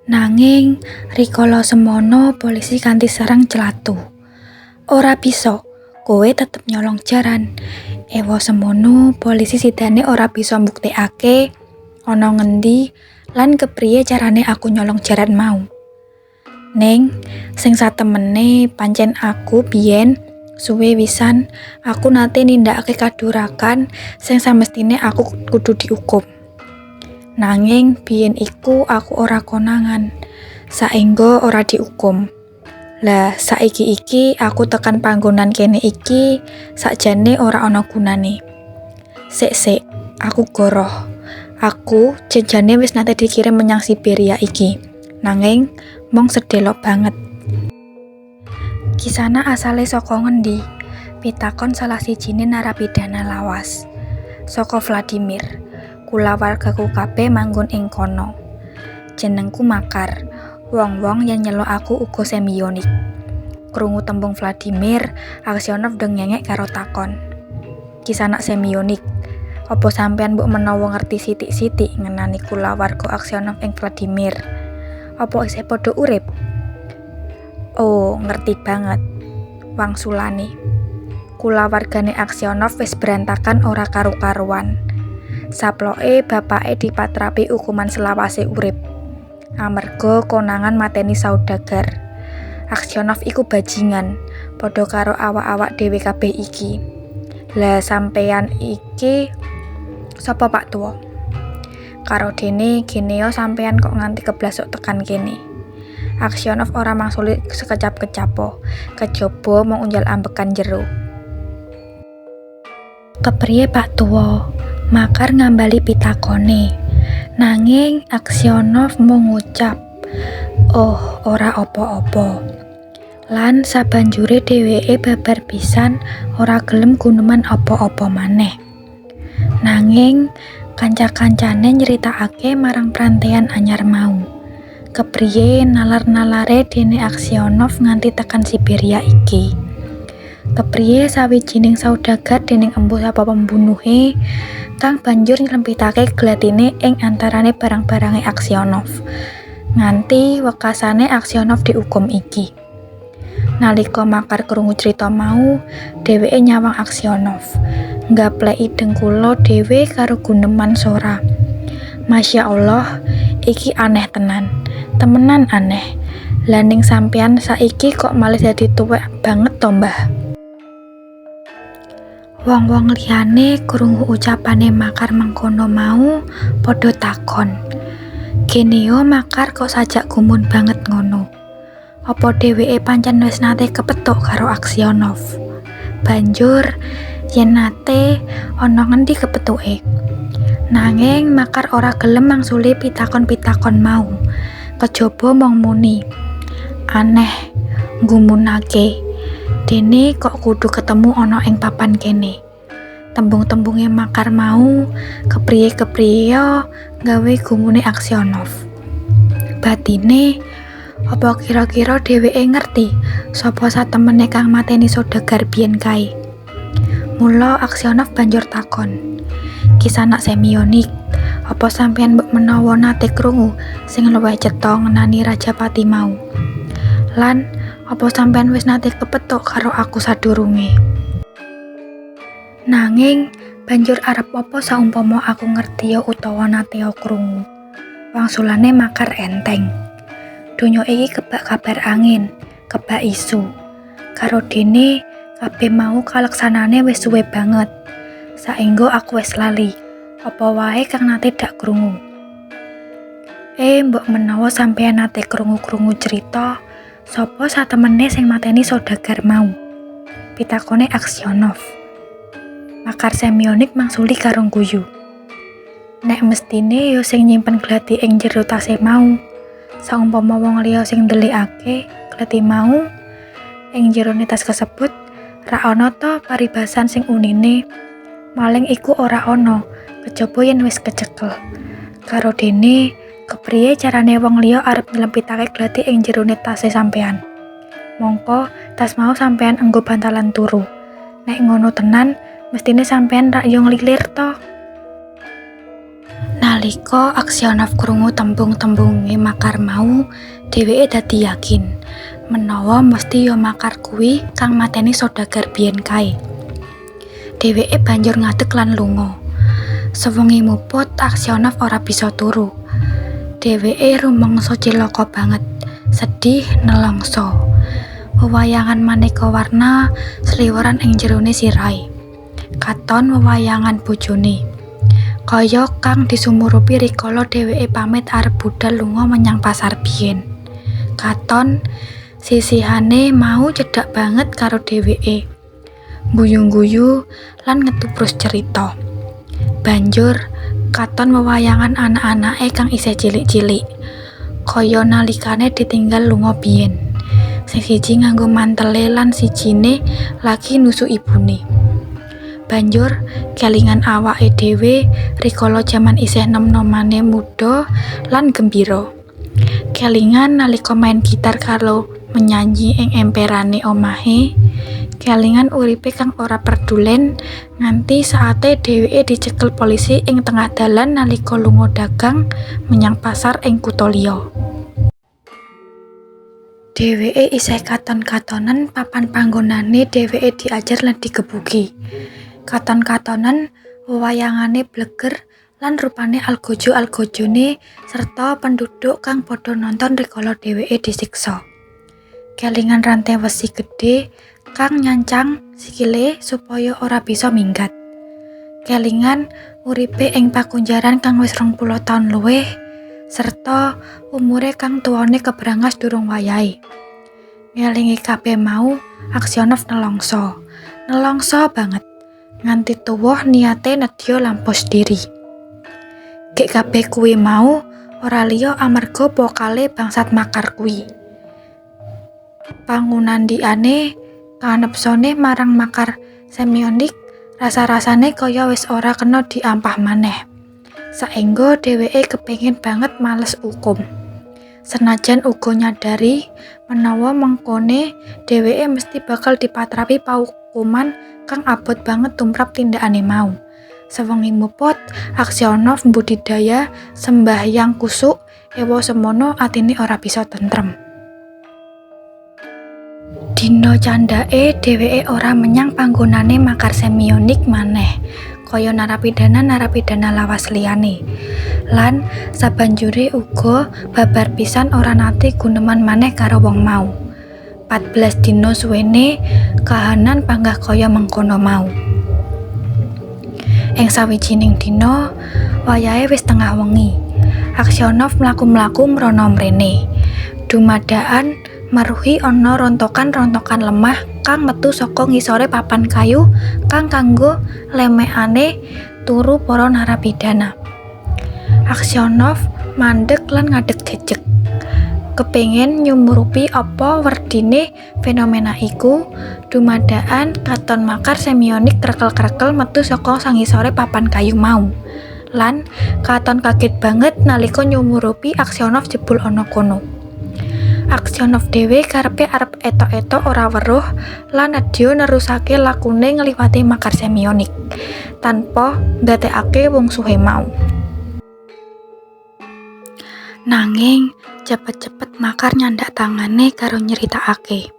Nanging rikala semono polisi kanthi serang celatu. Ora bisa, kowe tetep nyolong jaran. Ewa semono polisi sidane ora bisa mbuktekake ana ngendi lan kepriye carane aku nyolong jaran mau. Ning sing satemene pancen aku biyen suwe wisan aku nate nindakake kadurakan sing samestine aku kudu diukum. Nanging biyen iku aku ora konangan, saengga ora diukum. Lah saiki iki aku tekan panggonan kene iki sakjane ora ana gunane. Sik, aku goroh. Aku jejane wis nate dikirim menyang Siberia iki. Nanging mong sedelok banget. Kisana asale saka ngendi? Pitakon salah sijine narapidana lawas. Saka Vladimir. Kulawargaku kabeh manggon ing kono. Jenengku Makar. Wong-wong yang nyeluk aku uga semionik. Krungu tembung Vladimir, Aksionov dengengek karo takon. Kisanak semionik. Apa sampean mbok menawa ngerti sithik-sithik ngenani kulawarga Aksionov ing Vladimir? Apa isih padha urip? Oh, ngerti banget. Wangsulane. Kulawargane Aksionov wis berantakan ora karu-karuan. Saploke bapake dipatrapi hukuman selawase urip. Amarga konangan mateni saudagar. Aksionov iku bajingan, padha karo awak-awak dhewe kabeh iki. Lah sampeyan iki sapa Pak Tuwa? Karo dene Geneo sampeyan kok nganti keblasok tekan kene. Aksionov ora mangsuli sekecap-kecapo, kejaba mung unjal ambekan jero. Kepriye Pak Tuwa? Makar ngambali pitakone. Nanging Aksionov mung ngucap, "Oh, ora apa-apa." Lan sabanjure dheweke babar pisan ora gelem guneman apa-apa maneh. Nanging kanca-kancane nyeritakake marang prantean anyar mau. Kepriye nalar-nalare dene Aksionov nganti tekan Siberia iki. Kepriye sawijining saudagar dening embuh sapa pembunuhe kang banjur nylempitake glatine ing antarane barang-barange Aksionov. Nganti wekasane Aksionov diukum iki. Nalika Makar krungu crita mau, dheweke nyawang Aksionov. Nggapleki dengkula dhewe karo guneman sora. Masya Allah, iki aneh tenan. Temenan aneh. Lah ning sampeyan saiki kok malih dadi tuwek banget to, Mbah? Wong-wong liyane krungu ucapane Makar mengkono mau padha takon. Geneo Makar kok sajak gumun banget ngono. Apa dheweke pancen wis nate kepethuk karo Aksionov? Banjur yen nate ana ngendi kepethuke? Nanging Makar ora gelem mangsuli pitakon-pitakon mau. Kejaba mung muni, "Aneh, nggumunake. Dene kok kudu ketemu ana ing papan kene." Tembung-tembunge Makar mau kepriye-kepriye gawe gumune Aksionov. Batine, apa kira-kira dheweke ngerti sapa satemene kang mateni saudagar biyen kae? Mula Aksionov banjur takon, "Kisanak semionik, apa sampeyan mbok menawa nate krungu sing luwih cetha ngenani Rajapati mau? Lan apa sampeyan wis nate kepethuk karo aku sadurunge?" Nanging banjur arep apa saumpama aku ngerti utawa nate krungu? Wangsulane Makar enteng. Donya iki kebak kabar angin, kebak isu. Karo dene kabeh mau kaleksanane wis suwe banget. Saengga aku wis lali apa wae kang nate dak krungu. Mbok menawa sampeyan nate krungu-krungu cerita sapa satemene sing mateni saudagar mau? Pitakone Aksionov. Makar semionik mangsuli karo guyu. Nek mestine yo sing nyimpen glati ing jero tase mau. Saumpama wong liya sing ndelikake kleti mau ing jerone tas kasebut ra ana ta paribasan sing unine maling iku ora ana kejaba yen wis kecekel. Karo dene kepriye carane wong liya arep nylempitake glati ing jerone tase sampean. Mongko tas mau sampean enggo bantalan turu. Nek ngono tenan mestine sampean rak yo nglilir to. Nalika Aksionov krungu tembung-tembunge makar mau, dheweke dadi yakin menawa mesti yo makar kuwi kang mateni saudagar biyen kae. Dheweke banjur ngadeg lan lunga. Sewengi muput Aksionov ora bisa turu. Dheweke rumangsa cilaka banget, sedih nelangsa. Wewayangan maneka warna sliweran ing jerone sirahe. Katon wewayangan bojone. Kaya kang disumurupi rikala dheweke pamit arep budal lunga menyang pasar biyen. Katon sisihane mau cedhak banget karo dheweke. Guyu-guyu lan ngetubrus cerita. Banjur katon wewayangan anak-anake kang isih cilik-cilik. Kaya nalikane ditinggal lunga biyen. Sing siji nganggo mantele lan sijine lagi nusu ibune. Banjur kelingan awake dhewe rikala jaman isih nom-nomane muda lan gembira. Kelingan nalika main gitar karo menyanyi ing emperane omahe. Kelingan uripe kang ora perdulen nganti saate dheweke dicekel polisi ing tengah dalan nalika lunga dagang menyang pasar ing kutha liya. Dheweke isih katon-katonen papan panggonane dheweke diajar lan digebuki. Katon-katonen wewayangane bleger lan rupane algojo-algojone serta penduduk kang padha nonton rikala dheweke disiksa. Kelingan rantai wesi gedhe kang nyancang sikile supaya ora bisa minggat. Kelingan uripe ing pakunjaran kang wis 20 taun luwih serta umure kang tuwane kebrangas durung wayahe. Ngelingi kabeh mau, Aksionov nelongso banget. Nganti tuwuh niate nedya lampus diri. Gek kabeh kuwi mau ora liya amarga pokale bangsat makar kuwi. Pangunandikane kanepsone marang makar Semionik rasa-rasane kaya wis ora kena diampah maneh. Saengga dheweke kepengin banget males hukum. Senajan uga nyadari menawa mengkone dheweke mesti bakal dipatrapi paukuman kang abot banget tumrap tindakane mau. Sewengi muput Aksionov mbudidaya sembahyang kusuk ewa semono atine ora bisa tentrem. Dina candhake dheweke ora menyang panggonane makar Semionik maneh. Kaya narapidana lawas liyane. Lan sabanjure uga babar pisan ora nate guneman maneh karo wong mau. 14 dina suwene kahanan panggah kaya mengkono mau. Ing sawijining dina wayahe wis tengah wengi. Aksionov mlaku-mlaku mrana mrene. Dumadaan maruhi ana rontokan-rontokan lemah kang metu saka ngisore papan kayu kang kanggo lemekane turu para narapidana. Aksionov mandeg lan ngadeg jejeg. Kepengin nyumurupi apa werdine fenomena iku, dumadaan katon makar Semionik krekel-krekel metu saka sangisore papan kayu mau. Lan katon kaget banget nalika nyumurupi Aksionov jebul ana kono. Aksionov dhewe karepe arep etok-etok ora weruh lan nedya nerusake lakune ngliwati makar Semionik tanpa ndadekake wungsuhe mau. Nanging cepet-cepet makar nyandak tangane karo nyeritakake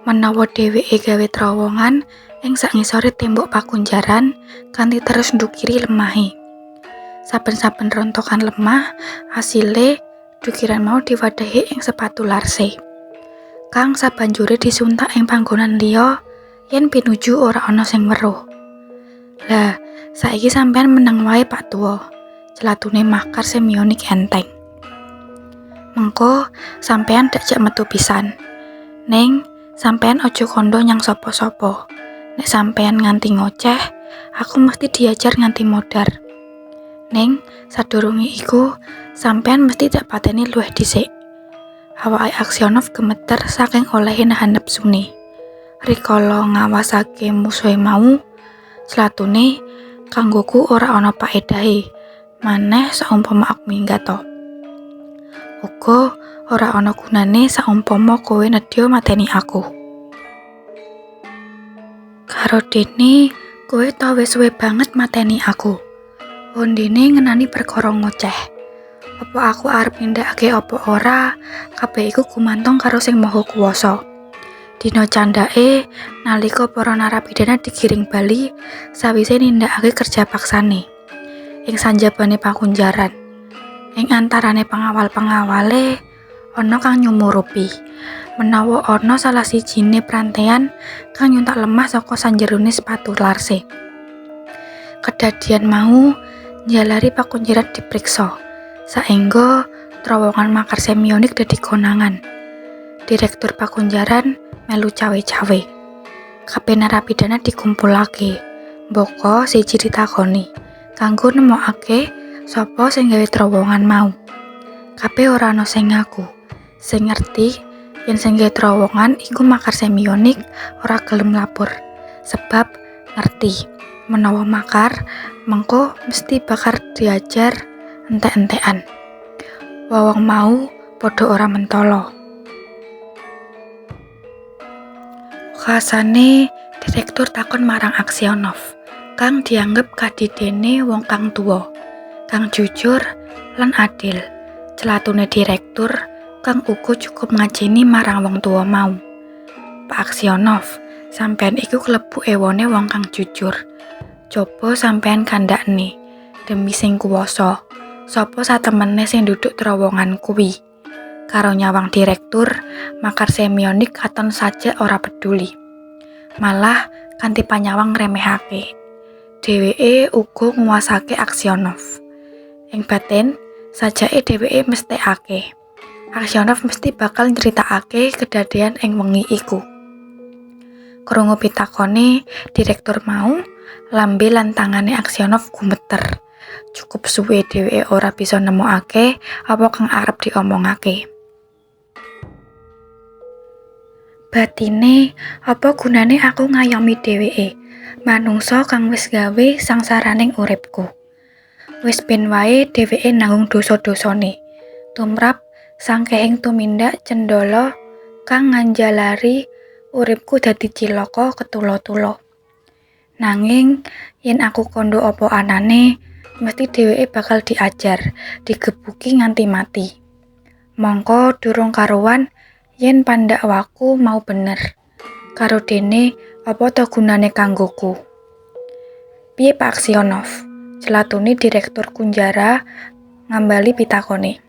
menawa dheweke gawe terowongan ing sangisore tembok pakunjaran kanthi terus ndukiri lemahe. Saben-saben rontokan lemah asile dukiran mau diwadahi ing sepatu larse kang sabanjure disuntak ing panggonan liya yen pinuju ora ana sing weruh. Lah, saiki sampean meneng wae Pak Tuwa, celatune makar Semionik enteng. Mengko sampean dak metu pisan. Ning sampean aja kandha nyang sapa-sapa. Nek sampean nganti ngoceh, aku mesti diajar nganti modar. Ning sadurunge iku sampean mesti tak pateni luwih dhisik. Awake Aksionov gemeter saking olehe nahan nepsune. Rikala ngawasake musuhe mau, slatune kanggoku ora ana paedahe. Maneh saumpama aku minggat to. Uga ora ana gunane saumpama kowe nedya mateni aku. Karo dene kowe tau wis suwe banget mateni aku. Wondene ngenani perkara ngoceh. Apa aku arep nindakake apa ora, kabeh iku gumantung karo Sing Maha Kuwasa. Dina candhake nalika para narapidana digiring bali sawise nindakake kerja paksane ing sanjabane pakunjaran. Ing antarane pengawal-pengawale ana kang nyumurupi menawa ana salah sijine prantean kang nyuntak lemah saka sanjerone sepatu larse. Kedadian mau njalari pakunjaran dipriksa. Saengga terowongan makar semionik dadi konangan. Direktur pakunjaran melu cawe-cawe. Kabeh narapidana dikumpulake. Mboko siji ditakoni kanggo nemokake sapa sing gawe terowongan mau. Kabeh ora ana sing ngaku. Sing ngerti yen sing gawe terowongan iku makar semionik ora gelem lapor. Sebab ngerti menawa makar mengko mesti bakal diajar entek-entekan. Wong mau padha ora mentolo. Kasane direktur takon marang Aksionov, kang dianggep kadidene wong kang tuwa, kang jujur lan adil. Celatune direktur kang uga cukup ngajeni marang wong tuwa mau. Pak Aksionov, sampean iku klebu ewone wong kang jujur. Coba sampean kandhakne demi Sing Kuwasa. Sapa satemene sing duduk terowongan kuwi? Karo nyawang direktur, makar semionik katon saja ora peduli. Malah kanthi panyawang ngremehake. Dheweke uga nguwasake Aksionov. Ing batin, sajake dheweke mesthekake. Aksionov mesti bakal nyritakake kedadian ing wengi iku. Krungu pitakone direktur mau, lambe lan tangane Aksionov gumeter. Cukup suwe dheweke ora bisa nemokake apa kang arep diomongake. Batine, apa gunane aku ngayomi dheweke? Manungsa kang wis gawe sangsaraning uripku. Wis ben wae dheweke nanggung dosa-dosane. Tumrap sangkehing tumindak cendala kang nganjalari uripku dadi cilaka ketulo-tulo. Nanging yen aku kondo apa anane, mesti dheweke bakal diajar, digebuki nganti mati. Mongko durung karuan yen pandakwaku mau bener. Karo dene apa to gunane kanggoku? Piye Pak Aksionov? Celatune direktur kunjara ngambali pitakone.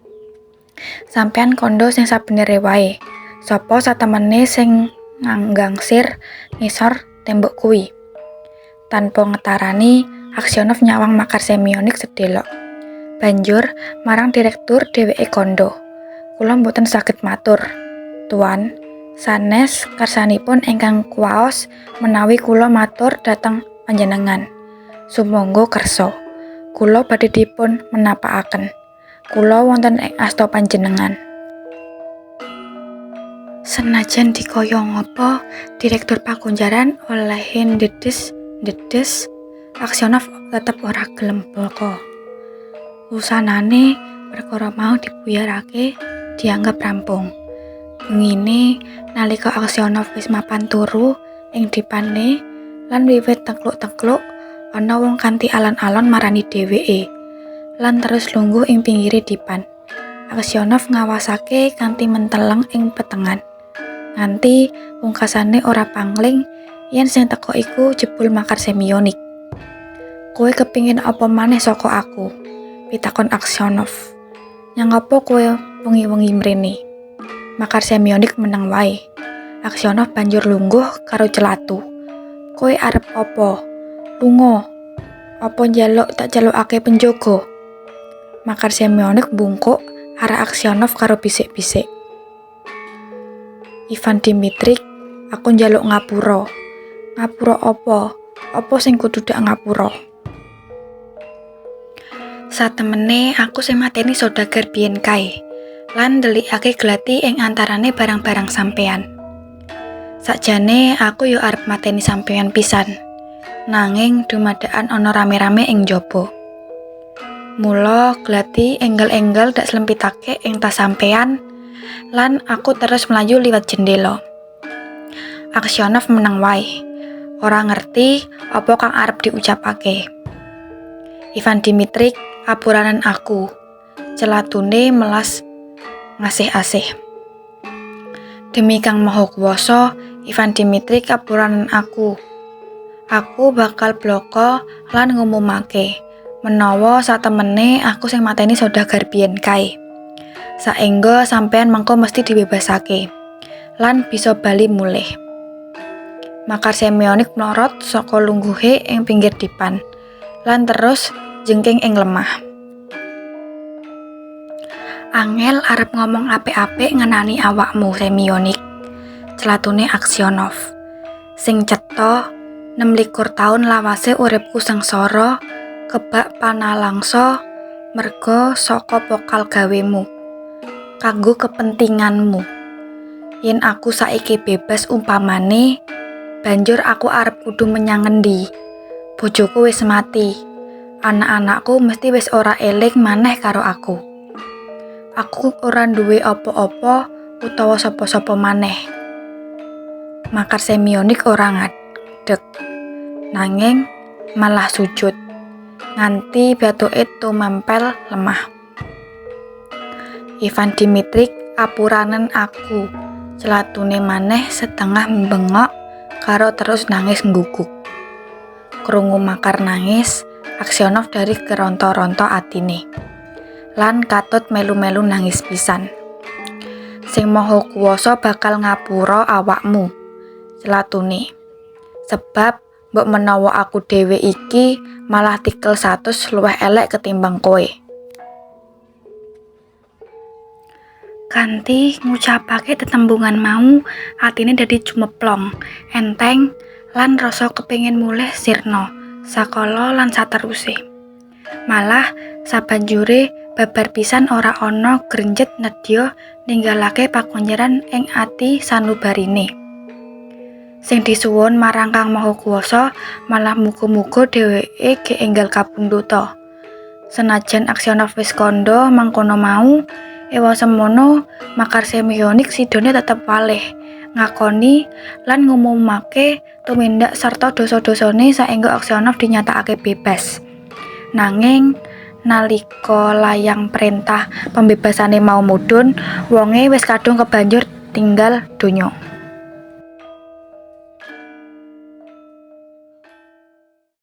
Sampean kondo sing sabenere wae. Sapa satemene sing nganggangsir ngisor tembok kuwi? Tanpa ngetarani, Aksionov nyawang makar semionik sedelok. Banjur marang direktur dheweke kondo. Kula mboten saged matur, Tuan. Sanes karsanipun ingkang kuwaos menawi kula matur dhateng panjenengan. Sumangga kersa. Kula badhe dipun menapakaken. Kula wonten ing asta panjenengan. Senajan dikaya ngapa, direktur pakunjaran olehe ndedes, Aksionov tetep ora gelem bloko. Usanane perkara mau dibuyarake dianggap rampung. Bengine nalika Aksionov wis mapan turu ing dipane lan wiwit tekluk-tekluk, ana wong kanthi alon-alon marani dheweke lan terus lungguh ing pinggire dipan. Aksionov ngawasake kanthi menteleng ing petengan. Nganti pungkasane ora pangling yen sing teko iku jebul makar semionik. Kowe kepingin apa maneh saka aku? Pitakon Aksionov. Nyang apa kowe wengi-wengi mrene? Makar semionik meneng wae. Aksionov banjur lungguh karo celatu. Kowe arep apa? Lunga. Apa njaluk tak jalukake penjaga? Makar semionik bungkuk arah Aksionov karo bisik-bisik. Ivan Dimitrik, aku njaluk ngapura. Ngapura apa? Apa sing kudu dak ngapura? Satemene aku sing mateni saudagar biyen kae. lan ndelikake glati ing antarane barang-barang sampeyan. Sakjane aku yo arep mateni sampeyan pisan, nanging dumadakan ana rame-rame ing njaba. Mula glati enggal-enggal dak slempitake ing tas sampeyan, lan aku terus melayu liwat jendela. Aksionov meneng wae, ora ngerti apa kang arep diucapake. Ivan Dimitrik, apuranan aku, celatune melas ngasih-asih. Demi Kang Maha Kuwasa, Ivan Dimitrik, apuranan aku bakal bloko lan ngumumake menawa satemene aku sing mateni saudagar biyen kae. Saengga sampean mengko mesti dibebasake lan bisa bali mulih. Makar Semionik mlorot saka lungguhe ing pinggir dipan lan terus jengking ing lemah. Angel arep ngomong apik-apik ngenani awakmu, Semionik, celatune Aksionov. Sing cetha 26 taun lawase uripku sengsara kebak panalangsa merga saka pokal gawemu kanggo kepentinganmu. Yen aku saiki bebas umpamane, banjur aku arep kudu menyang ngendi? Bojoku wis mati. Anak-anakku mesti wis ora eling maneh karo aku. Aku ora duwe apa-apa utawa sapa-sapa maneh. Makar Semionik ora ngadeg, nanging malah sujud nganti batuke tumempel lemah. Ivan Dimitrik, apuranen aku, celatune maneh setengah bengok karo terus nangis ngguguk. Krungu Makar nangis, Aksionov dari keronto-ronto atine lan katut melu-melu nangis pisan. Sing Maha Kuwasa bakal ngapura awakmu, celatune. Sebab mbok menawa aku dhewe iki malah tikel 100 luwih elek ketimbang kowe. Kanthi ngucapake tetembungan mau, atine dadi jumeplong, enteng lan rasa kepengin mulih sirna sakala lan sateruse. Malah sabanjure babar pisan ora ana grenjet nedya ninggalake pakonjeran ing ati sanubarine. Sing disuwun marang Kang Maha Kuwasa malah muga-muga dheweke ge enggal kapundhuta. Senajan Aksionov wis kandha mangkono mau, ewa semono Makar Semionik sidone tetep walih ngakoni lan ngumumake tumindak sarta dosa-dosane saengga Aksionov dinyatakake bebas. Nanging nalika layang perintah pembebasane mau mudhun, wonge wis kadung kebanjur tinggal donya.